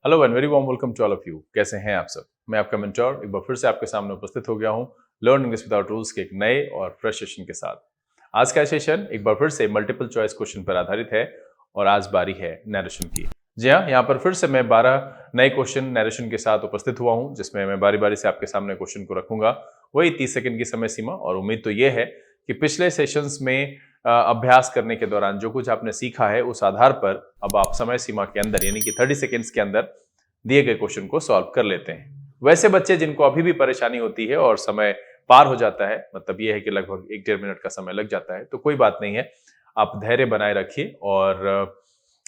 Hello and very warm welcome to all of you. कैसे हैं आप सब? मैं आपका मेंटर एक बार फिर से आपके सामने उपस्थित हो गया हूं लर्न इंग्लिश विदाउट रूल्स के एक नए और फ्रेश सेशन के साथ। आज का सेशन एक बार फिर से मल्टीपल चॉइस क्वेश्चन पर आधारित है और आज बारी है नैरेशन की। जी हाँ, यहाँ पर फिर से मैं 12 नए क्वेश्चन नैरेशन के साथ उपस्थित हुआ हूँ, जिसमें मैं बारी बारी से आपके सामने क्वेश्चन को रखूंगा। वही 30 सेकंड की समय सीमा, और उम्मीद तो ये है कि पिछले सेशंस में अभ्यास करने के दौरान जो कुछ आपने सीखा है उस आधार पर अब आप समय सीमा के अंदर यानी कि 30 सेकेंड्स के अंदर दिए गए क्वेश्चन को सॉल्व कर लेते हैं। वैसे बच्चे जिनको अभी भी परेशानी होती है और समय पार हो जाता है, मतलब ये है कि लगभग 1-1.5 मिनट का समय लग जाता है, तो कोई बात नहीं है, आप धैर्य बनाए रखिए और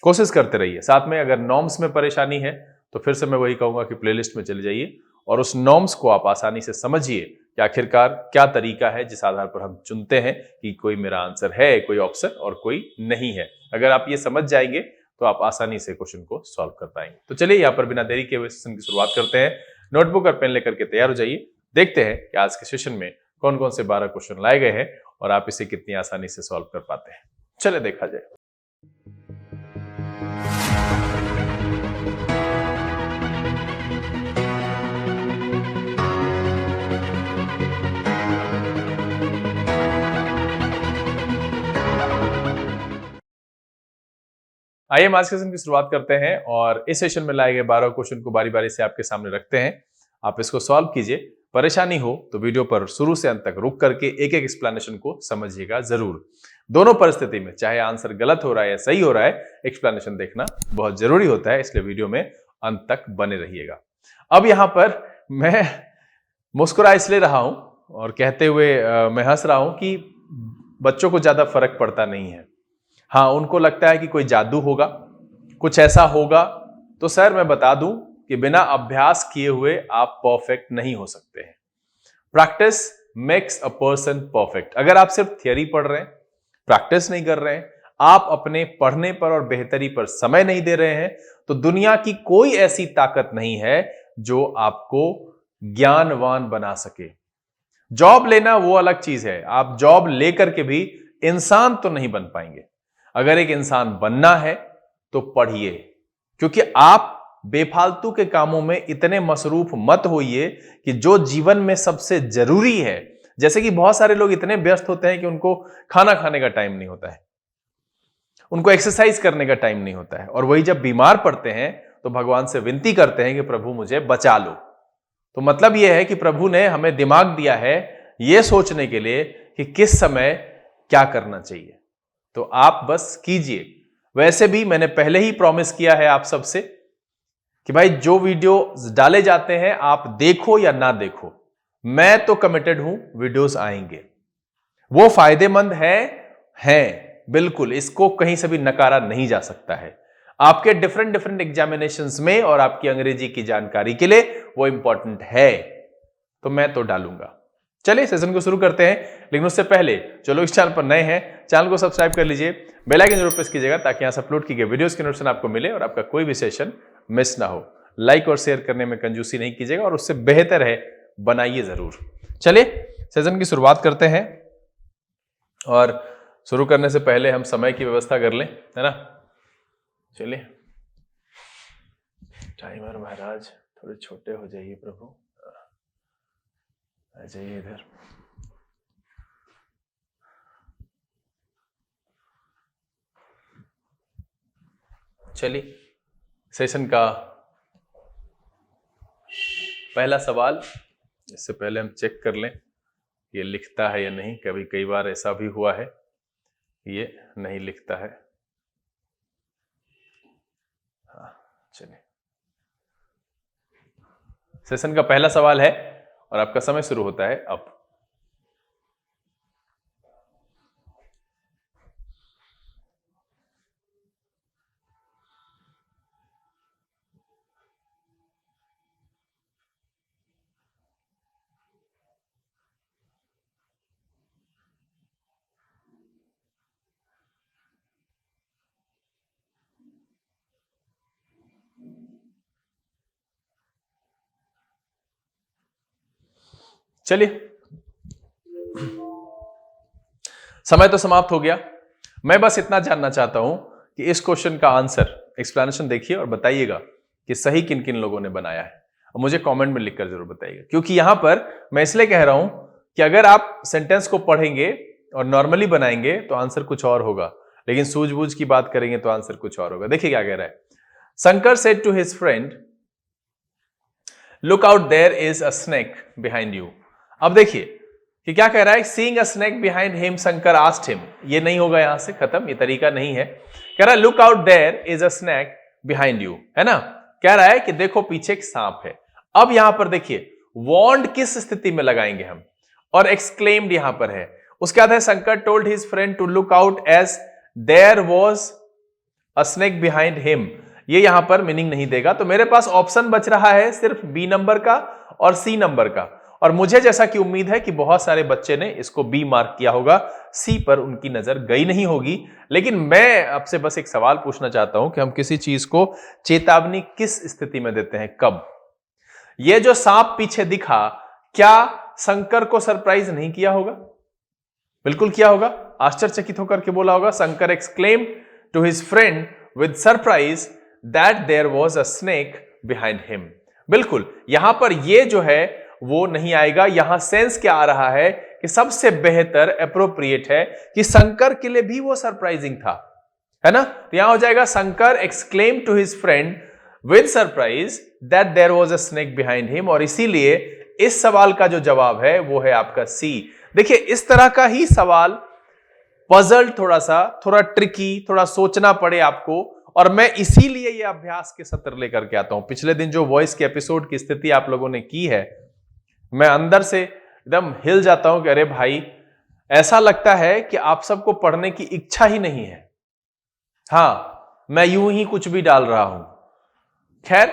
कोशिश करते रहिए। साथ में अगर नॉर्म्स में परेशानी है तो फिर से मैं वही कहूंगा कि प्लेलिस्ट में चले जाइए और उस नॉर्म्स को आप आसानी से समझिए कि आखिरकार क्या तरीका है जिस आधार पर हम चुनते हैं कि कोई मेरा आंसर है, कोई ऑप्शन और कोई नहीं है। अगर आप ये समझ जाएंगे तो आप आसानी से क्वेश्चन को सॉल्व कर पाएंगे। तो चलिए यहाँ पर बिना देरी के हुए सेशन की शुरुआत करते हैं। नोटबुक और पेन लेकर के तैयार हो जाइए। देखते हैं कि आज के सेशन में कौन कौन से 12 क्वेश्चन लाए गए हैं और आप इसे कितनी आसानी से सॉल्व कर पाते हैं। चलिए देखा जाए। आइए हम आज के सेशन की शुरुआत करते हैं और इस सेशन में लाए गए 12 क्वेश्चन को बारी बारी से आपके सामने रखते हैं। आप इसको सॉल्व कीजिए। परेशानी हो तो वीडियो पर शुरू से अंत तक रुक करके एक एक एक्सप्लेनेशन को समझिएगा जरूर। दोनों परिस्थिति में चाहे आंसर गलत हो रहा है या सही हो रहा है, एक्सप्लेनेशन देखना बहुत जरूरी होता है, इसलिए वीडियो में अंत तक बने रहिएगा। अब यहां पर मैं मुस्कुरा इसलिए रहा हूं और कहते हुए मैं हंस रहा हूं कि बच्चों को ज्यादा फर्क पड़ता नहीं है। हाँ, उनको लगता है कि कोई जादू होगा, कुछ ऐसा होगा। तो सर मैं बता दूं कि बिना अभ्यास किए हुए आप परफेक्ट नहीं हो सकते हैं। Practice makes a person perfect. अगर आप सिर्फ थियरी पढ़ रहे हैं, प्रैक्टिस नहीं कर रहे हैं, आप अपने पढ़ने पर और बेहतरी पर समय नहीं दे रहे हैं, तो दुनिया की कोई ऐसी ताकत नहीं है जो आपको ज्ञानवान बना सके। जॉब लेना वो अलग चीज है, आप जॉब लेकर के भी इंसान तो नहीं बन पाएंगे। अगर एक इंसान बनना है तो पढ़िए, क्योंकि आप बेफालतू के कामों में इतने मसरूफ मत होइए कि जो जीवन में सबसे जरूरी है, जैसे कि बहुत सारे लोग इतने व्यस्त होते हैं कि उनको खाना खाने का टाइम नहीं होता है, उनको एक्सरसाइज करने का टाइम नहीं होता है, और वही जब बीमार पड़ते हैं तो भगवान से विनती करते हैं कि प्रभु मुझे बचा लो। तो मतलब यह है कि प्रभु ने हमें दिमाग दिया है यह सोचने के लिए कि किस समय क्या करना चाहिए। तो आप बस कीजिए। वैसे भी मैंने पहले ही प्रॉमिस किया है आप सबसे कि भाई जो वीडियो डाले जाते हैं आप देखो या ना देखो, मैं तो कमिटेड हूं, वीडियोस आएंगे। वो फायदेमंद है बिल्कुल, इसको कहीं से भी नकारा नहीं जा सकता है। आपके डिफरेंट एग्जामिनेशंस में और आपकी अंग्रेजी की जानकारी के लिए वो इंपॉर्टेंट है, तो मैं तो डालूंगा। चलिए सेशन को शुरू करते हैं, लेकिन उससे पहले जो लोग इस चैनल पर नए हैं, चैनल को सब्सक्राइब कर लीजिए, बेल आइकन जरूर प्रेस कीजिएगा ताकि यहां से अपलोड की गई वीडियोस की नोटिफिकेशन आपको मिले और आपका कोई भी सेशन मिस ना हो। लाइक और शेयर करने में कंजूसी नहीं कीजिएगा और उससे बेहतर है बनाइए जरूर। चलिए सेशन की शुरुआत करते हैं, और शुरू करने से पहले हम समय की व्यवस्था कर लें, है ना। चलिए, टाइमर महाराज थोड़े छोटे हो जाइए प्रभु, आ जाइए इधर। चलिए सेशन का पहला सवाल, इससे पहले हम चेक कर लें ये लिखता है या नहीं। कभी कई बार ऐसा भी हुआ है ये नहीं लिखता है। हाँ, चलिए सेशन का पहला सवाल है और आपका समय शुरू होता है अब। चलिए समय तो समाप्त हो गया। मैं बस इतना जानना चाहता हूं कि इस क्वेश्चन का आंसर एक्सप्लेनेशन देखिए और बताइएगा कि सही किन किन लोगों ने बनाया है, और मुझे कमेंट में लिखकर जरूर बताइएगा। क्योंकि यहां पर मैं इसलिए कह रहा हूं कि अगर आप सेंटेंस को पढ़ेंगे और नॉर्मली बनाएंगे तो आंसर कुछ और होगा, लेकिन सूझबूझ की बात करेंगे तो आंसर कुछ और होगा। देखिए क्या कह रहा है, Shankar said to his friend look out there is a snake behind you. अब देखिए कि क्या कह रहा है, seeing a snake behind him Shankar asked him, ये नहीं होगा यहां से खत्म, ये तरीका नहीं है। कह रहा है look out there is a snake behind you, है ना, कह रहा है कि देखो पीछे एक सांप है। अब यहां पर देखिए वार्नड किस स्थिति में लगाएंगे हम, और एक्सक्लेम्ड यहां पर है। उसके बाद है Shankar told his friend to look out as there was a snake behind him, ये यहां पर मीनिंग नहीं देगा। तो मेरे पास ऑप्शन बच रहा है सिर्फ बी नंबर का और सी नंबर का, और मुझे जैसा कि उम्मीद है कि बहुत सारे बच्चे ने इसको बी मार्क किया होगा, सी पर उनकी नजर गई नहीं होगी। लेकिन मैं आपसे बस एक सवाल पूछना चाहता हूं कि हम किसी चीज को चेतावनी किस स्थिति में देते हैं, कब? यह जो सांप पीछे दिखा, क्या शंकर को सरप्राइज नहीं किया होगा? बिल्कुल किया होगा, आश्चर्यचकित होकर के बोला होगा, Shankar exclaimed to his friend with surprise that there was a snake behind him. बिल्कुल यहां पर ये जो है वो नहीं आएगा। यहां सेंस क्या आ रहा है कि सबसे बेहतर एप्रोप्रिएट है कि शंकर के लिए भी वो सरप्राइजिंग था, है ना। तो यहां हो जाएगा Shankar exclaim to his friend with surprise that there was a snake behind him, और इसीलिए इस सवाल का जो जवाब है वो है आपका सी। देखिए इस तरह का ही सवाल पजल, थोड़ा ट्रिकी, थोड़ा सोचना पड़े आपको, और मैं इसीलिए ये अभ्यास के सत्र लेकर के आता हूं। पिछले दिन जो वॉइस के एपिसोड की स्थिति आप लोगों ने की है, मैं अंदर से एकदम हिल जाता हूं कि अरे भाई, ऐसा लगता है कि आप सबको पढ़ने की इच्छा ही नहीं है। हां, मैं यूं ही कुछ भी डाल रहा हूं। खैर,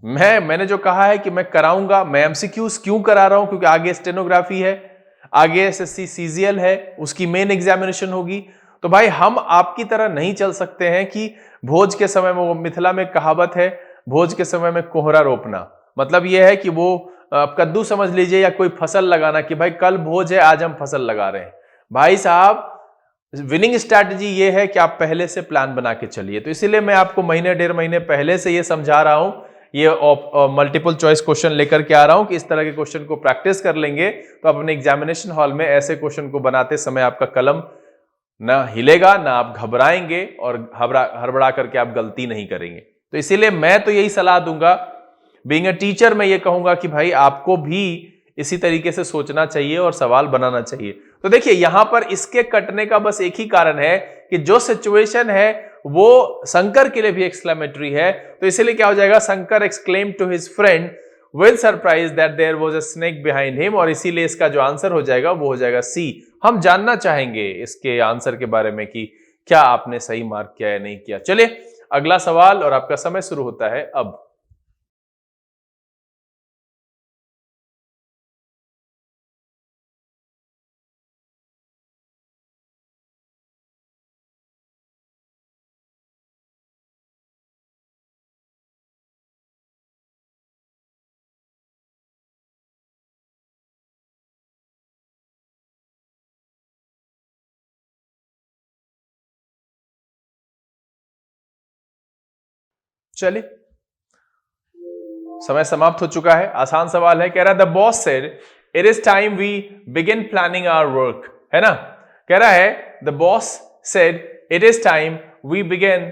मैंने जो कहा है कि मैं कराऊंगा, मैं एमसीक्यूज क्यों करा रहा हूं, क्योंकि आगे स्टेनोग्राफी है, आगे एसएससी सीजीएल है, उसकी मेन एग्जामिनेशन होगी। तो भाई हम आपकी तरह नहीं चल सकते हैं कि भोज के समय में, वो मिथिला में कहावत है, भोज के समय में कोहरा रोपना, मतलब यह है कि वो कद्दू समझ लीजिए या कोई फसल लगाना, कि भाई कल भोज है, आज हम फसल लगा रहे हैं। भाई साहब, विनिंग स्ट्रैटेजी ये है कि आप पहले से प्लान बना के चलिए। तो इसीलिए मैं आपको महीने डेढ़ महीने पहले से ये समझा रहा हूं, ये मल्टीपल चॉइस क्वेश्चन लेकर के आ रहा हूं कि इस तरह के क्वेश्चन को प्रैक्टिस कर लेंगे तो अपने एग्जामिनेशन हॉल में ऐसे क्वेश्चन को बनाते समय आपका कलम ना हिलेगा, ना आप घबराएंगे, और हड़बड़ा करके आप गलती नहीं करेंगे। तो इसीलिए मैं तो यही सलाह दूंगा, बीइंग अ टीचर मैं ये कहूंगा कि भाई आपको भी इसी तरीके से सोचना चाहिए और सवाल बनाना चाहिए। तो देखिए यहां पर इसके कटने का बस एक ही कारण है कि जो सिचुएशन है वो शंकर के लिए भी एक्सक्लेमेटरी है। तो इसीलिए क्या हो जाएगा, Shankar exclaim to his friend with surprise that there was a snake behind him, और इसीलिए इसका जो आंसर हो जाएगा वो हो जाएगा सी। हम जानना चाहेंगे इसके आंसर के बारे में कि क्या आपने सही मार्क किया या नहीं किया। चलिए अगला सवाल, और आपका समय शुरू होता है अब। चलिए समय समाप्त हो चुका है। आसान सवाल है, कह रहा है the boss said it is time we begin planning our work, है ना। कह रहा है the boss said it is time we begin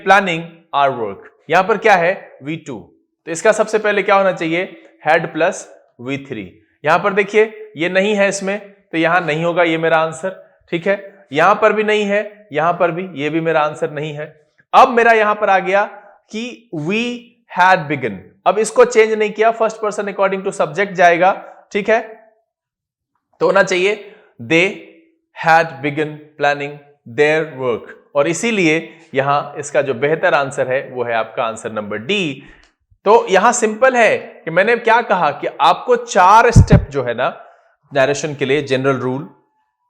planning our work. यहां पर क्या है, V2, तो इसका सबसे पहले क्या होना चाहिए, हेड प्लस V3। यहां पर देखिए ये नहीं है इसमें, तो यहां नहीं होगा ये मेरा आंसर, ठीक है। यहां पर भी नहीं है, यहां पर भी, ये भी मेरा आंसर नहीं है। अब मेरा यहां पर आ गया कि वी हैड बिगन, अब इसको चेंज नहीं किया, first person according to subject जाएगा, ठीक है। तो होना चाहिए they had begun planning their work, और इसीलिए यहां इसका जो बेहतर आंसर है वो है आपका आंसर नंबर डी। तो यहां सिंपल है कि मैंने क्या कहा कि आपको 4 स्टेप जो है ना नरेशन के लिए, general rule,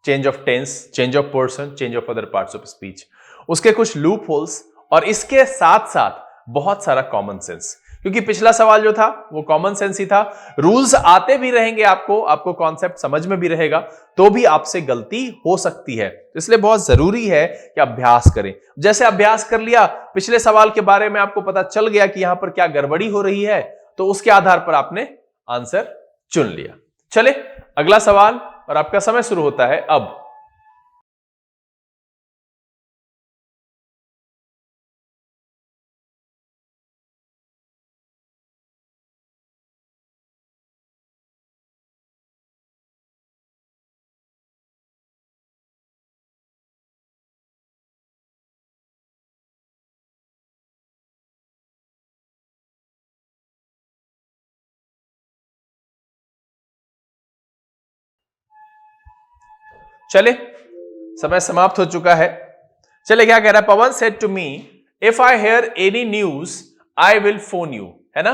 change of tense, change of person, change of other parts of speech, उसके कुछ लूप होल्स, और इसके साथ साथ बहुत सारा कॉमन सेंस। क्योंकि पिछला सवाल जो था वो कॉमन सेंस ही था। रूल्स आते भी रहेंगे, आपको कॉन्सेप्ट समझ में भी रहेगा, तो भी आपसे गलती हो सकती है। इसलिए बहुत जरूरी है कि अभ्यास करें। जैसे अभ्यास कर लिया, पिछले सवाल के बारे में आपको पता चल गया कि यहां पर क्या गड़बड़ी हो रही है, तो उसके आधार पर आपने आंसर चुन लिया। चले अगला सवाल, और आपका समय शुरू होता है अब। चले समय समाप्त हो चुका है। चले क्या कह रहा है, Pawan said to me if I hear any news I will phone you, है ना।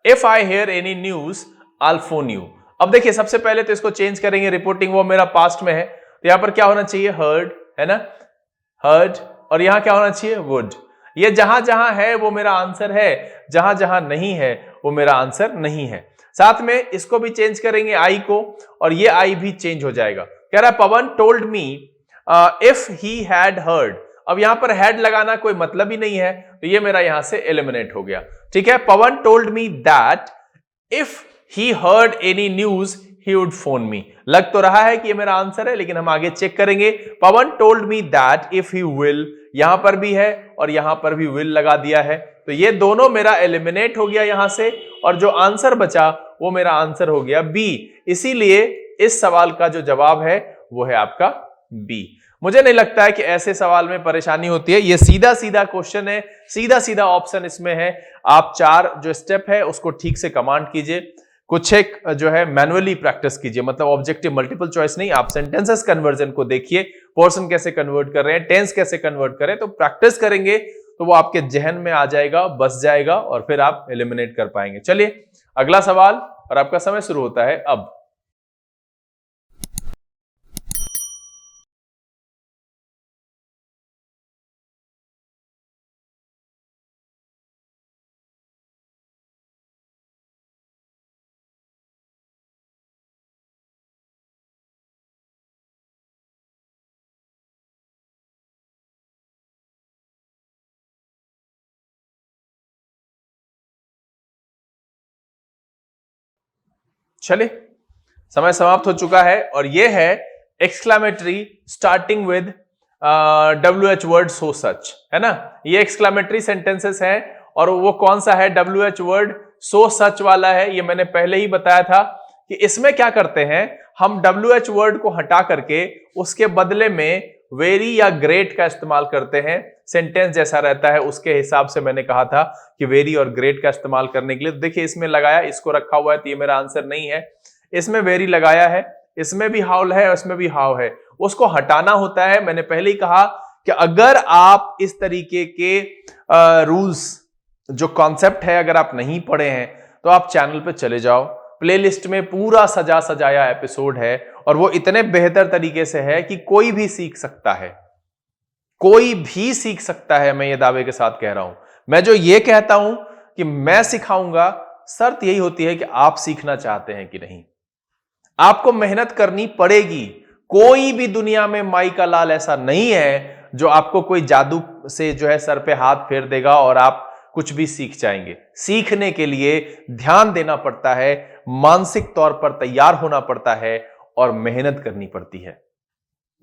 If I hear any news I will phone you. अब देखिए सबसे पहले तो इसको चेंज करेंगे, रिपोर्टिंग वो मेरा पास्ट में है, तो यहां पर क्या होना चाहिए, हर्ड, है ना, हर्ड, और यहां क्या होना चाहिए, वुड। ये जहां जहां है वो मेरा आंसर है, जहां जहां नहीं है वो मेरा आंसर नहीं है। साथ में इसको भी चेंज करेंगे आई को, और ये आई भी चेंज हो जाएगा। कह रहा है Pawan told me if he had heard. अब यहां पर हैड लगाना कोई मतलब ही नहीं है, तो ये मेरा यहां से एलिमिनेट हो गया। ठीक है, Pawan told me that if he heard any news he would phone me. लग तो रहा है कि ये मेरा आंसर है, लेकिन हम आगे चेक करेंगे। Pawan told me that if he will, यहां पर भी है और यहां पर भी विल लगा दिया है, तो ये दोनों मेरा एलिमिनेट हो गया यहां से, और जो आंसर बचा वो मेरा आंसर हो गया बी। इसीलिए इस सवाल का जो जवाब है वो है आपका बी। मुझे नहीं लगता है कि ऐसे सवाल में परेशानी होती है, ये सीधा सीधा क्वेश्चन है, सीधा सीधा ऑप्शन इसमें है। आप 4 जो स्टेप है उसको ठीक से कमांड कीजिए, कुछ एक जो है मैनुअली प्रैक्टिस कीजिए, मतलब ऑब्जेक्टिव मल्टीपल चॉइस नहीं, आप सेंटेंसेस कन्वर्जन को देखिए, पोर्शन कैसे कन्वर्ट कर रहे हैं, टेंस कैसे कन्वर्ट करें, तो प्रैक्टिस करेंगे तो वो आपके जहन में आ जाएगा, बस जाएगा, और फिर आप एलिमिनेट कर पाएंगे। चलिए अगला सवाल, और आपका समय शुरू होता है अब। चलिए समय समाप्त हो चुका है, और यह है exclamatory starting with WH word so such, है ना। ये एक्सक्लामेटरी सेंटेंसेस है, और वो कौन सा है, WH वर्ड सो सच वाला है। ये मैंने पहले ही बताया था कि इसमें क्या करते हैं, हम WH वर्ड को हटा करके उसके बदले में वेरी या ग्रेट का इस्तेमाल करते हैं। सेंटेंस जैसा रहता है, उसके हिसाब से मैंने कहा था कि वेरी और ग्रेट का इस्तेमाल करने के लिए। तो देखिए इसमें लगाया, इसको रखा हुआ है, तो ये मेरा आंसर नहीं है। इसमें वेरी लगाया है, इसमें भी हाउ है, उसमें भी हाउ है, उसको हटाना होता है। मैंने पहले ही कहा कि अगर आप इस तरीके के रूल्स, जो कॉन्सेप्ट है, अगर आप नहीं पढ़े हैं तो आप चैनल पे चले जाओ, प्लेलिस्ट में पूरा सजा सजाया एपिसोड है, और वो इतने बेहतर तरीके से है कि कोई भी सीख सकता है, कोई भी सीख सकता है। मैं ये दावे के साथ कह रहा हूं। मैं जो ये कहता हूं कि मैं सिखाऊंगा, शर्त यही होती है कि आप सीखना चाहते हैं कि नहीं। आपको मेहनत करनी पड़ेगी। कोई भी दुनिया में माई का लाल ऐसा नहीं है जो आपको कोई जादू से जो है सर पे हाथ फेर देगा और आप कुछ भी सीख जाएंगे। सीखने के लिए ध्यान देना पड़ता है, मानसिक तौर पर तैयार होना पड़ता है, और मेहनत करनी पड़ती है।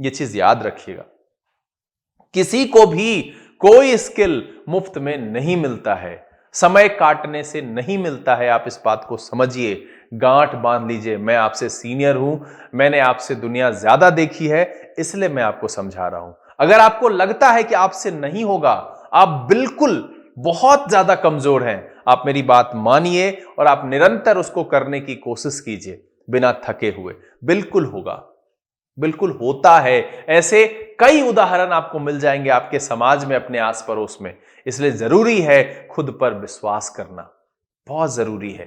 यह चीज याद रखिएगा। किसी को भी कोई स्किल मुफ्त में नहीं मिलता है, समय काटने से नहीं मिलता है। आप इस बात को समझिए, गांठ बांध लीजिए। मैं आपसे सीनियर हूं, मैंने आपसे दुनिया ज्यादा देखी है, इसलिए मैं आपको समझा रहा हूं। अगर आपको लगता है कि आपसे नहीं होगा, आप बिल्कुल बहुत ज्यादा कमजोर हैं। आप मेरी बात मानिए और आप निरंतर उसको करने की कोशिश कीजिए बिना थके हुए। बिल्कुल होगा, बिल्कुल होता है। ऐसे कई उदाहरण आपको मिल जाएंगे आपके समाज में, अपने आस पड़ोस में। इसलिए जरूरी है खुद पर विश्वास करना, बहुत जरूरी है।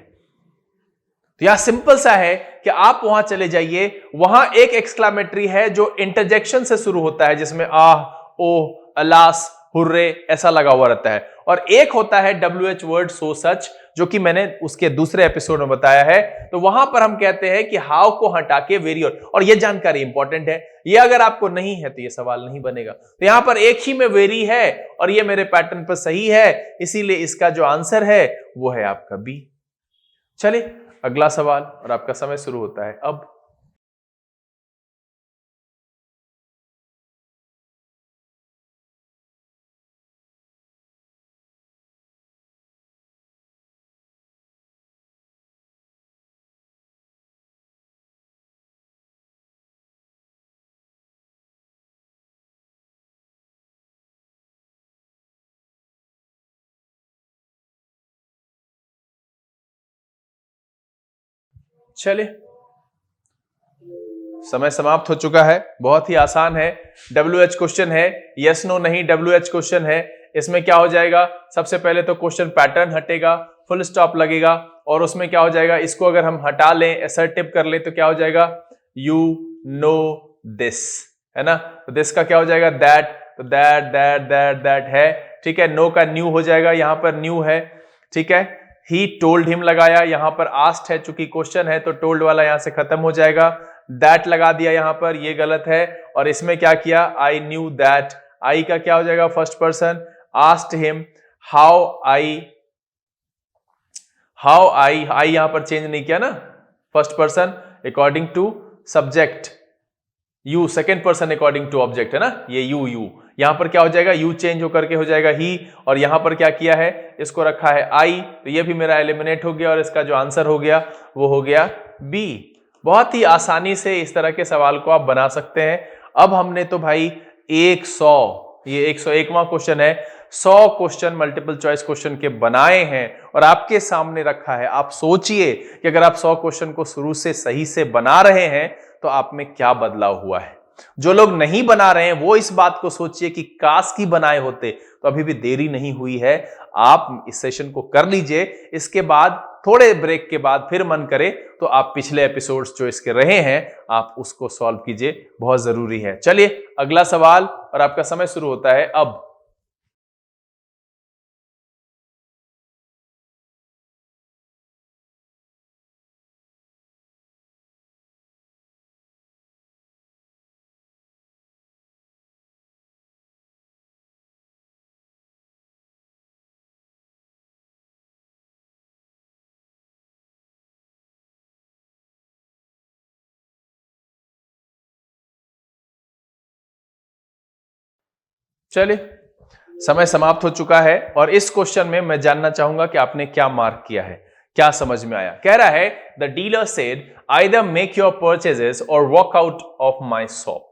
तो यह सिंपल सा है कि आप वहां चले जाइए, वहां एक एक्सक्लामेटरी है जो इंटरजेक्शन से शुरू होता है, जिसमें आह, ओह, अलास, हुर्रे ऐसा लगा हुआ रहता है, और एक होता है WH वर्ड सो सच जो कि मैंने उसके दूसरे एपिसोड में बताया है। तो वहां पर हम कहते हैं कि हाउ को हटा के वेरी और यह जानकारी इंपॉर्टेंट है, ये अगर आपको नहीं है तो यह सवाल नहीं बनेगा। तो यहां पर एक ही में वेरी है और यह मेरे पैटर्न पर सही है, इसीलिए इसका जो आंसर है वो है आपका बी। चलिए अगला सवाल, और आपका समय शुरू होता है अब। चलिए समय समाप्त हो चुका है। बहुत ही आसान है, WH क्वेश्चन है, यस नो नहीं WH क्वेश्चन है। इसमें क्या हो जाएगा, सबसे पहले तो क्वेश्चन पैटर्न हटेगा, फुल स्टॉप लगेगा और उसमें क्या हो जाएगा, इसको अगर हम हटा लें, असर्टिव कर लें तो क्या हो जाएगा, यू नो दिस, है ना। तो दिस का क्या हो जाएगा, दैट, तो दैट दैट दैट दैट है, ठीक है। नो का न्यू हो जाएगा, यहां पर न्यू है, ठीक है। ही टोल्ड हिम लगाया, यहां पर आस्ट है, चूंकि क्वेश्चन है तो टोल्ड वाला यहां से खत्म हो जाएगा। दैट लगा दिया यहां पर, ये गलत है। और इसमें क्या किया, आई न्यू दैट, आई का क्या हो जाएगा, first person. Asked him how I, I यहां पर चेंज नहीं किया ना, first person according to subject, you second person according to object, है ना, ये यू यहां पर क्या हो जाएगा, यू चेंज होकर के हो जाएगा ही। और यहां पर क्या किया है, इसको रखा है आई, तो ये भी मेरा एलिमिनेट हो गया और इसका जो आंसर हो गया वो हो गया बी। बहुत ही आसानी से इस तरह के सवाल को आप बना सकते हैं। अब हमने तो भाई 100, ये 101वां क्वेश्चन है, 100 क्वेश्चन मल्टीपल चॉइस क्वेश्चन के बनाए हैं और आपके सामने रखा है। आप सोचिए कि अगर आप 100 क्वेश्चन को शुरू से सही से बना रहे हैं तो आप में क्या बदलाव हुआ है। जो लोग नहीं बना रहे हैं वो इस बात को सोचिए कि काश की बनाए होते, तो अभी भी देरी नहीं हुई है, आप इस सेशन को कर लीजिए। इसके बाद थोड़े ब्रेक के बाद फिर मन करे तो आप पिछले एपिसोड्स जो इसके रहे हैं आप उसको सॉल्व कीजिए, बहुत जरूरी है। चलिए अगला सवाल, और आपका समय शुरू होता है अब। चलिए समय समाप्त हो चुका है और इस क्वेश्चन में मैं जानना चाहूंगा कि आपने क्या मार्क किया है, क्या समझ में आया। कह रहा है the dealer said either make your purchases or walk out of my shop.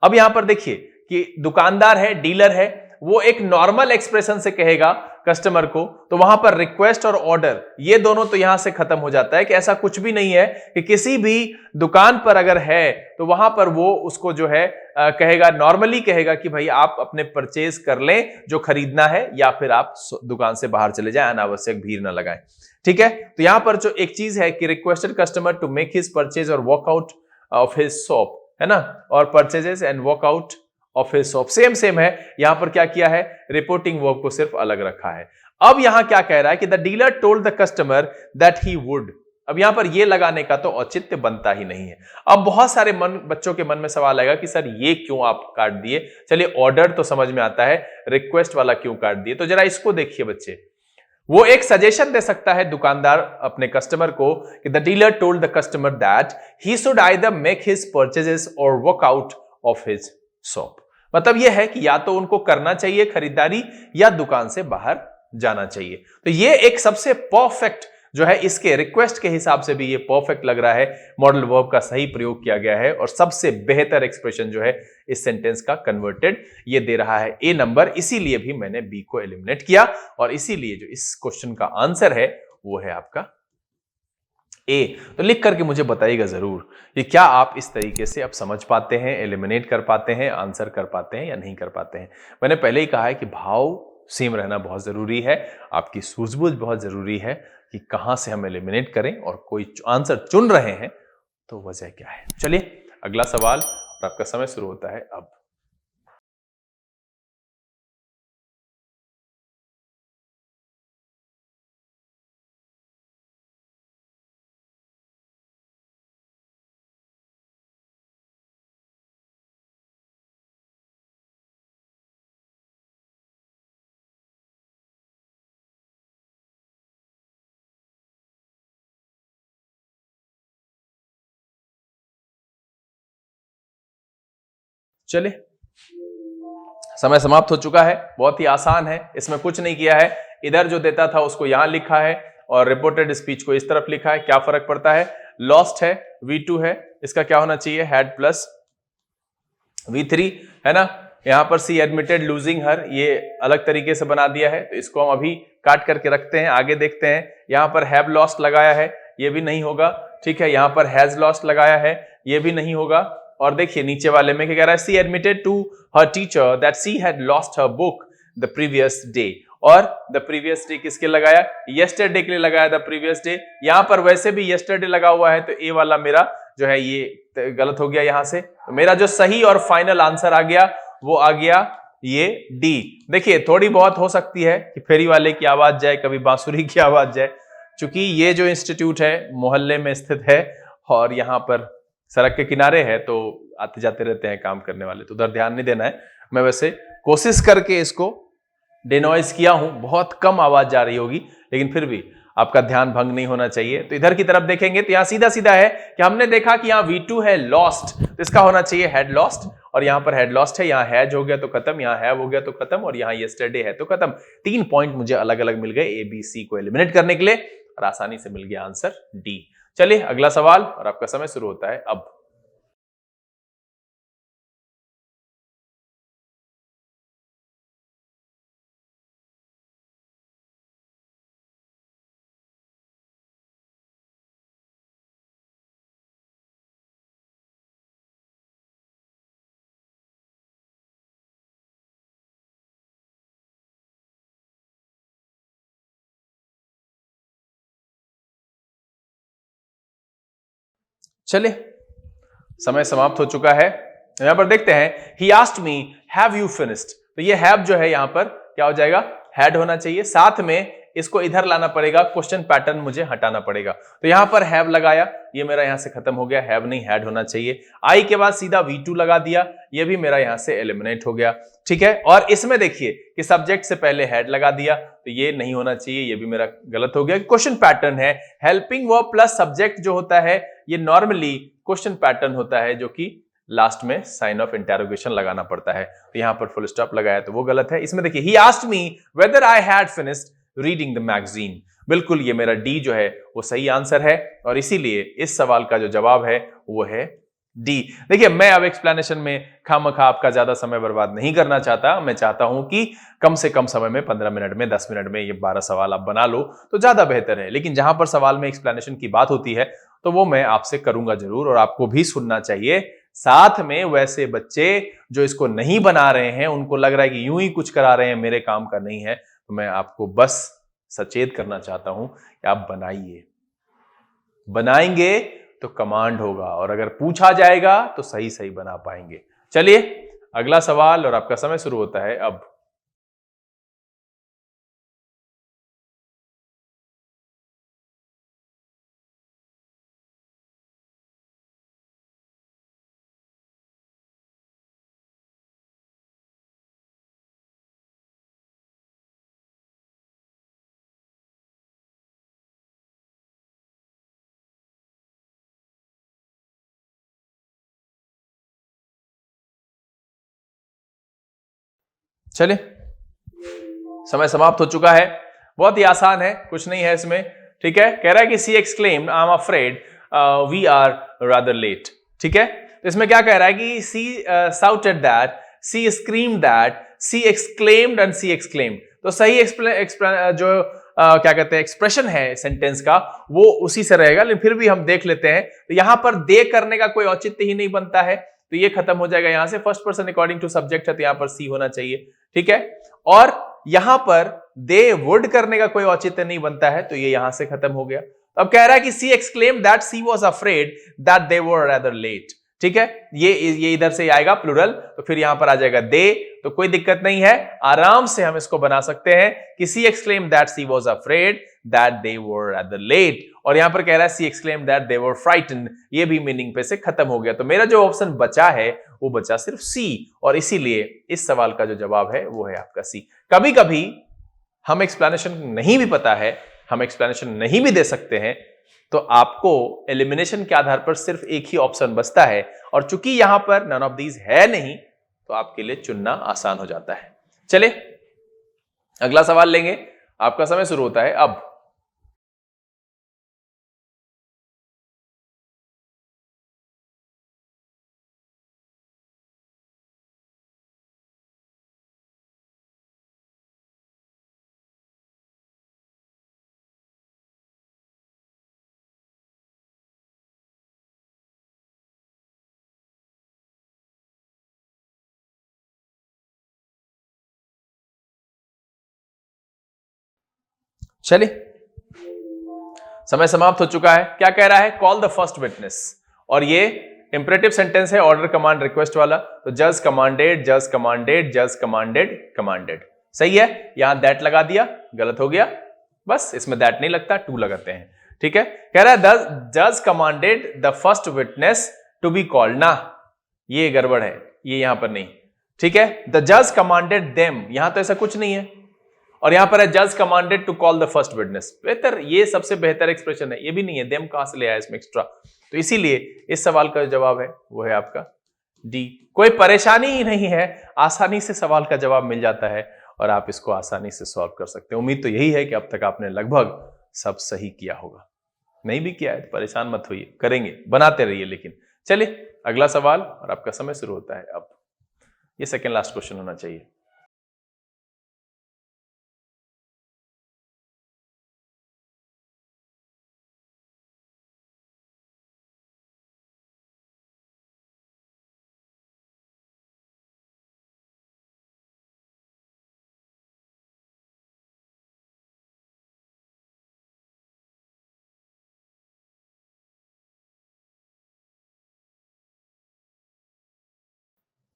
अब यहां पर देखिए कि दुकानदार है, डीलर है, वो एक नॉर्मल एक्सप्रेशन से कहेगा कस्टमर को, तो वहां पर रिक्वेस्ट और ऑर्डर ये दोनों तो यहां से खत्म हो जाता है कि ऐसा कुछ भी नहीं है कि किसी भी दुकान पर अगर है तो वहां पर वो उसको जो है कहेगा, नॉर्मली कहेगा कि भाई आप अपने परचेज कर लें जो खरीदना है, या फिर आप दुकान से बाहर चले जाएं, अनावश्यक भीड़ ना लगाएं, ठीक है। तो यहां पर जो एक चीज है कि requested customer to make his purchase or walk out of his shop, है ना, or purchases and walk out of his shop same same है। यहां पर क्या किया है, रिपोर्टिंग वर्ब को सिर्फ अलग रखा है। अब यहां क्या कह रहा है कि the dealer told the customer that he would. अब यहां पर ये लगाने का तो औचित्य बनता ही नहीं है। अब बहुत सारे बच्चों के मन में सवाल आएगा कि सर ये क्यों आप काट दिए। चलिए ऑर्डर तो समझ में आता है, रिक्वेस्ट वाला क्यों काट दिए, तो जरा इसको देखिए बच्चे। वो एक सजेशन दे सकता है दुकानदार अपने कस्टमर को कि the dealer told the customer that he should either make his purchases or walk out of his shop. मतलब यह है कि या तो उनको करना चाहिए खरीदारी या दुकान से बाहर जाना चाहिए। तो ये एक सबसे परफेक्ट जो है, इसके रिक्वेस्ट के हिसाब से भी ये परफेक्ट लग रहा है, मॉडल वर्ब का सही प्रयोग किया गया है और सबसे बेहतर एक्सप्रेशन जो है इस सेंटेंस का कन्वर्टेड ये दे रहा है ए नंबर। इसीलिए भी मैंने बी को एलिमिनेट किया और इसीलिए जो इस क्वेश्चन का आंसर है वो है आपका ए। तो लिख करके मुझे बताइएगा जरूर कि क्या आप इस तरीके से अब समझ पाते हैं, एलिमिनेट कर पाते हैं, आंसर कर पाते हैं या नहीं कर पाते हैं। मैंने पहले ही कहा है कि भाव सेम रहना बहुत जरूरी है, आपकी सूझबूझ बहुत जरूरी है कि कहां से हम एलिमिनेट करें और कोई आंसर चुन रहे हैं तो वजह क्या है। चलिए अगला सवाल, और आपका समय शुरू होता है अब। चलिए, समय समाप्त हो चुका है। बहुत ही आसान है, इसमें कुछ नहीं किया है। इधर जो देता था उसको यहां लिखा है और रिपोर्टेड स्पीच को इस तरफ लिखा है। क्या फर्क पड़ता है? लॉस्ट है, V2 है, इसका क्या होना चाहिए? हैड प्लस V3 है ना। यहां पर सी एडमिटेड लूजिंग हर, ये अलग तरीके से बना दिया है, तो इसको हम अभी काट करके रखते हैं, आगे देखते हैं। यहां पर हैव लॉस्ट लगाया है, ये भी नहीं होगा, ठीक है। यहां पर हैज लॉस्ट लगाया है, ये भी नहीं होगा। और देखिए नीचे वाले में क्या कह रहा है? She admitted to her teacher that she had lost her book the previous day. और द प्रीवियस डे किसके लगाया? यस्टरडे के लिए लगाया द प्रीवियस डे। यहां पर वैसे भी यस्टरडे लगा हुआ है, तो ए वाला मेरा जो है ये गलत हो गया यहां से। तो मेरा जो सही और फाइनल आंसर आ गया वो आ गया ये डी। देखिए थोड़ी बहुत हो सकती है कि फेरी वाले की आवाज जाए, कभी बांसुरी की आवाज जाए, क्योंकि ये जो इंस्टीट्यूट है मोहल्ले में स्थित है और यहाँ पर सड़क के किनारे है, तो आते जाते रहते हैं काम करने वाले, तो उधर ध्यान नहीं देना है। मैं वैसे कोशिश करके इसको डिनॉइज किया हूं, बहुत कम आवाज जा रही होगी, लेकिन फिर भी आपका ध्यान भंग नहीं होना चाहिए। तो इधर की तरफ देखेंगे तो यहां सीधा सीधा है कि हमने देखा कि यहां V2 है लॉस्ट, तो इसका होना चाहिए हैड लॉस्ट, और यहां पर हैड लॉस्ट है, यहां हैज हो गया तो खत्म, यहां हैव हो गया तो खत्म, और यहां यस्टरडे है तो खत्म। 3 पॉइंट मुझे अलग अलग मिल गए ABC को एलिमिनेट करने के लिए, और आसानी से मिल गया आंसर डी। चलिए अगला सवाल, और आपका समय शुरू होता है अब। चलिए समय समाप्त हो चुका है। यहां पर देखते हैं he asked me have you finished, तो ये हैव जो है यहां पर क्या हो जाएगा? हैड होना चाहिए। साथ में इसको इधर लाना पड़ेगा, क्वेश्चन पैटर्न मुझे हटाना पड़ेगा, तो यहां पर हैव लगाया, ये मेरा यहां से खत्म हो गया, हैव नहीं हैड होना चाहिए। आई के बाद सीधा V2 लगा दिया, ये भी मेरा यहां से एलिमिनेट हो गया, ठीक है। और इसमें देखिए कि सब्जेक्ट से पहले हैड लगा दिया, तो ये नहीं होना चाहिए, ये भी मेरा गलत हो गया। क्वेश्चन पैटर्न है, हेल्पिंग वर्ब प्लस सब्जेक्ट जो होता है ये नॉर्मली क्वेश्चन पैटर्न होता है, जो कि लास्ट में साइन ऑफ इंटरोगेशन लगाना पड़ता है, तो यहां पर फुल स्टॉप लगाया तो वो गलत है। इसमें देखिए he asked me whether I had finished reading the magazine, बिल्कुल ये मेरा डी जो है वो सही आंसर है, और इसीलिए इस सवाल का जो जवाब है वो है डी। देखिए मैं अब एक्सप्लेनेशन में खामखा आपका ज्यादा समय बर्बाद नहीं करना चाहता, मैं चाहता हूं कि कम से कम समय में 15 मिनट में 10 मिनट में ये 12 सवाल आप बना लो तो ज्यादा बेहतर है। लेकिन जहां पर सवाल में एक्सप्लेनेशन की बात होती है तो वो मैं आपसे करूंगा जरूर, और आपको भी सुनना चाहिए। साथ में वैसे बच्चे जो इसको नहीं बना रहे हैं, उनको लग रहा है कि यूं ही कुछ करा रहे हैं, मेरे काम का नहीं है, तो मैं आपको बस सचेत करना चाहता हूं कि आप बनाइए, बनाएंगे तो कमांड होगा, और अगर पूछा जाएगा तो सही सही बना पाएंगे। चलिए अगला सवाल, और आपका समय शुरू होता है अब। चलिए समय समाप्त हो चुका है। बहुत ही आसान है, कुछ नहीं है इसमें, ठीक है। कह रहा है कि she exclaimed I am afraid we are rather late, ठीक है। तो इसमें क्या कह रहा है कि she shouted that, she screamed that, she exclaimed and she exclaimed. तो सही जो क्या कहते हैं एक्सप्रेशन है सेंटेंस का वो उसी से रहेगा, लेकिन फिर भी हम देख लेते हैं। तो यहां पर दे करने का कोई औचित्य ही नहीं बनता है, तो ये खत्म हो जाएगा। यहां से first person according to subject है, तो यहां पर सी होना चाहिए, ठीक है। और यहां पर दे वुड करने का कोई औचित्य नहीं बनता है, तो ये यहां से खत्म हो गया। अब कह रहा है कि she exclaimed that she was afraid that they were rather late, ठीक है। ये इधर से आएगा प्लूरल, तो फिर यहां पर आ जाएगा दे, तो कोई दिक्कत नहीं है, आराम से हम इसको बना सकते हैं कि she exclaimed that she was afraid that they were rather late. और यहां पर कह रहा है she exclaimed that they were frightened, ये भी मीनिंग पे से खत्म हो गया। तो मेरा जो ऑप्शन बचा है वो बचा सिर्फ सी, और इसीलिए इस सवाल का जो जवाब है वो है आपका सी। कभी कभी हम एक्सप्लेनेशन नहीं भी पता है, हम एक्सप्लेनेशन नहीं भी दे सकते हैं, तो आपको एलिमिनेशन के आधार पर सिर्फ एक ही ऑप्शन बचता है, और चूंकि यहां पर नन ऑफ दीज है नहीं, तो आपके लिए चुनना आसान हो जाता है। चलिए अगला सवाल लेंगे, आपका समय शुरू होता है अब। चलिए समय समाप्त हो चुका है। क्या कह रहा है? कॉल द फर्स्ट विटनेस, और ये इंपरेटिव सेंटेंस है, ऑर्डर कमांड रिक्वेस्ट वाला। तो जज कमांडेड, जज कमांडेड, जज कमांडेड, कमांडेड, सही है। यहां दैट लगा दिया, गलत हो गया, बस इसमें दैट नहीं लगता, टू लगाते हैं, ठीक है। कह रहा है जज commanded the first witness to be called, ना ये गड़बड़ है, ये यहां पर नहीं, ठीक है। द जज कमांडेड देम, यहां तो ऐसा कुछ नहीं है, और यहां पर है जज commanded to call the first witness. बेहतर, ये सबसे बेहतर एक्सप्रेशन है, ये भी नहीं है, देम कहां से ले आया इसमें एक्स्ट्रा। तो इसीलिए इस सवाल का जो जवाब है वो है आपका डी। कोई परेशानी ही नहीं है, आसानी से सवाल का जवाब मिल जाता है और आप इसको आसानी से सॉल्व कर सकते हैं। उम्मीद तो यही है कि अब तक आपने लगभग सब सही किया होगा। नहीं भी किया है तो परेशान मत होइए, करेंगे, बनाते रहिए। लेकिन चलिए अगला सवाल, और आपका समय शुरू होता है अब। ये सेकेंड लास्ट क्वेश्चन होना चाहिए।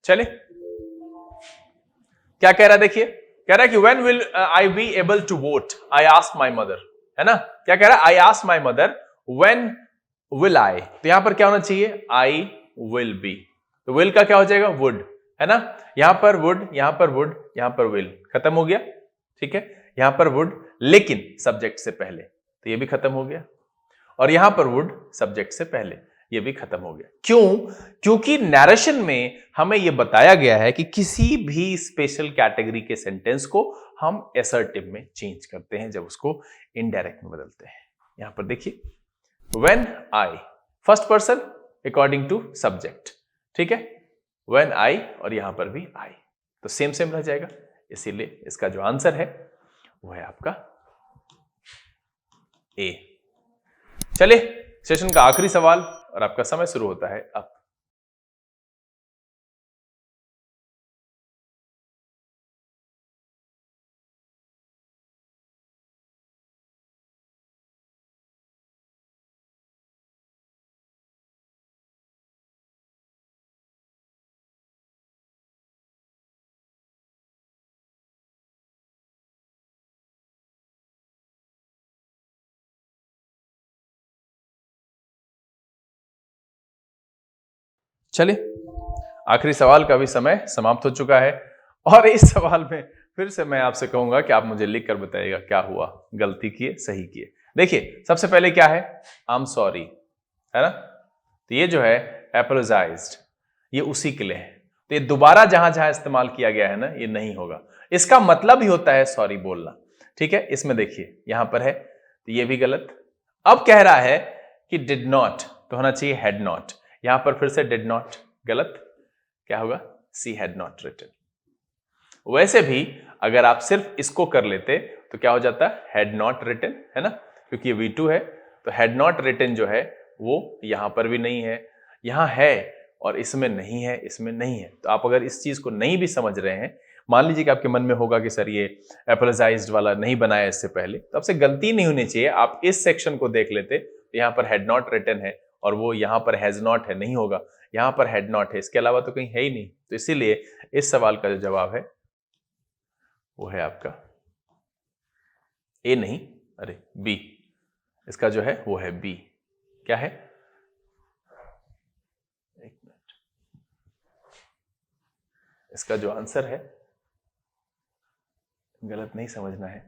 चलिए क्या कह रहा है, देखिए कह रहा है कि when will I be able to vote, I ask my mother, है ना। क्या कह रहा है? I ask my mother when will I, तो यहां पर क्या होना चाहिए? I will be. तो विल का क्या हो जाएगा? वुड, है ना। यहां पर वुड, यहां पर वुड, यहां पर विल, खत्म हो गया, ठीक है। यहां पर वुड लेकिन सब्जेक्ट से पहले, तो ये भी खत्म हो गया। और यहां पर वुड सब्जेक्ट से पहले, ये भी खत्म हो गया। क्यों? क्योंकि नैरेशन में हमें यह बताया गया है कि किसी भी स्पेशल कैटेगरी के सेंटेंस को हम असर्टिव में चेंज करते हैं जब उसको इनडायरेक्ट में बदलते हैं। यहां पर देखिए, when I, first person according to subject, ठीक है। व्हेन आई, और यहां पर भी आई, तो सेम सेम रह जाएगा। इसीलिए इसका जो आंसर है वो है आपका ए। चलिए सेशन का आखिरी सवाल, और आपका समय शुरू होता है अब। चलिए आखिरी सवाल का भी समय समाप्त हो चुका है, और इस सवाल में फिर से मैं आपसे कहूंगा कि आप मुझे लिख कर बताइएगा क्या हुआ, गलती किए, सही किए। देखिए सबसे पहले क्या है? आई एम सॉरी, है ना। तो ये जो है एपोलोजाइज्ड, ये उसी के लिए है। तो ये दोबारा जहां जहां इस्तेमाल किया गया है ना, ये नहीं होगा। इसका मतलब ही होता है सॉरी बोलना, ठीक है। इसमें देखिए यहां पर है, तो ये भी गलत। अब कह रहा है कि डिड नॉट, तो होना चाहिए हैड नॉट। यहां पर फिर से डिड नॉट, गलत। क्या होगा? She had not written. वैसे भी अगर आप सिर्फ इसको कर लेते तो क्या हो जाता? हैड नॉट रिटन, है ना, क्योंकि ये V2 है। तो हैड नॉट रिटन जो है वो यहां पर भी नहीं है, यहां है और इसमें नहीं है, इसमें नहीं है। तो आप अगर इस चीज को नहीं भी समझ रहे हैं, मान लीजिए कि आपके मन में होगा कि सर ये एपोलोजाइज्ड वाला नहीं बनाया इससे पहले, तो आपसे गलती नहीं होनी चाहिए। आप इस सेक्शन को देख लेते, तो यहां पर हैड नॉट रिटन है और वो यहां पर हैज नॉट है, नहीं होगा। यहां पर हैड नॉट है, इसके अलावा तो कहीं है ही नहीं। तो इसीलिए इस सवाल का जो जवाब है वो है आपका ए, नहीं, अरे बी। इसका जो है वो है बी। क्या है? एक मिनट, इसका जो आंसर है, गलत नहीं समझना है,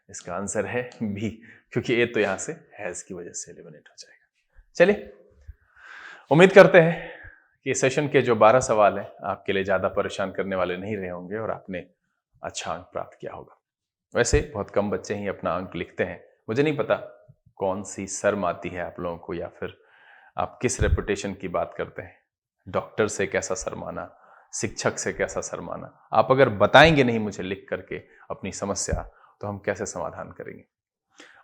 इसका आंसर है बी, क्योंकि ए तो यहां से हैज की वजह से एलिमिनेट हो जाएगा। चलिए उम्मीद करते हैं कि इस सेशन के जो 12 सवाल हैं आपके लिए ज़्यादा परेशान करने वाले नहीं रहे होंगे और आपने अच्छा अंक प्राप्त किया होगा। वैसे बहुत कम बच्चे ही अपना अंक लिखते हैं। मुझे नहीं पता कौन सी शर्म आती है आप लोगों को, या फिर आप किस रेपुटेशन की बात करते हैं। डॉक्टर से कैसा शर्माना, शिक्षक से कैसा शर्माना। आप अगर बताएंगे नहीं मुझे लिख करके अपनी समस्या, तो हम कैसे समाधान करेंगे।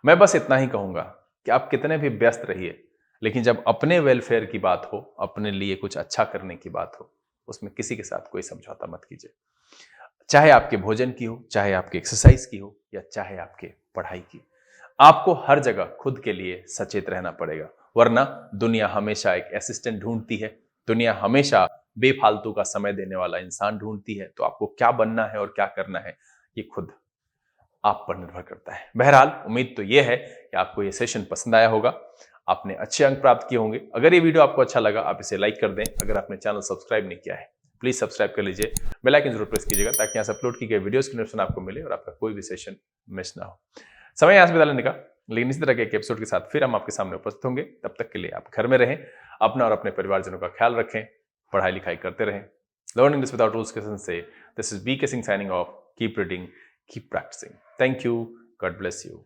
मैं बस इतना ही कहूंगा कि आप कितने भी व्यस्त रहिए, लेकिन जब अपने वेलफेयर की बात हो, अपने लिए कुछ अच्छा करने की बात हो, उसमें किसी के साथ कोई समझौता मत कीजिए। चाहे आपके भोजन की हो, चाहे आपके एक्सरसाइज की हो, या चाहे आपके पढ़ाई की। आपको हर जगह खुद के लिए सचेत रहना पड़ेगा, वरना दुनिया हमेशा एक असिस्टेंट ढूंढती है। दुनिया हमेशा बेफालतू का समय देने वाला इंसान ढूंढती है। तो आपको क्या बनना है और क्या करना है, ये खुद आप पर निर्भर करता है। बहरहाल उम्मीद तो यह है कि आपको ये सेशन पसंद आया होगा, आपने अच्छे अंक प्राप्त किए होंगे। अगर ये वीडियो आपको अच्छा लगा, आप इसे लाइक कर दें। अगर आपने चैनल सब्सक्राइब नहीं किया है, प्लीज सब्सक्राइब कर लीजिए, बेल आइकन जरूर प्रेस कीजिएगा, ताकि यहाँ से अपलोड की गई वीडियोस की नोटिफिकेशन आपको मिले और आपका कोई भी सेशन मिस ना हो। समय यहाँ से बिता लेने का, लेकिन इसी तरह के एक एपिसोड के साथ फिर हम आपके सामने उपस्थित होंगे। तब तक के लिए आप घर में रहें, अपना और अपने परिवारजनों का ख्याल रखें, पढ़ाई लिखाई करते रहें। लर्न इंग्लिश विदाउट रूल्स के सेशन से दिस इज बी के Singh signing off. Keep reading, keep practicing. Thank you. God bless you.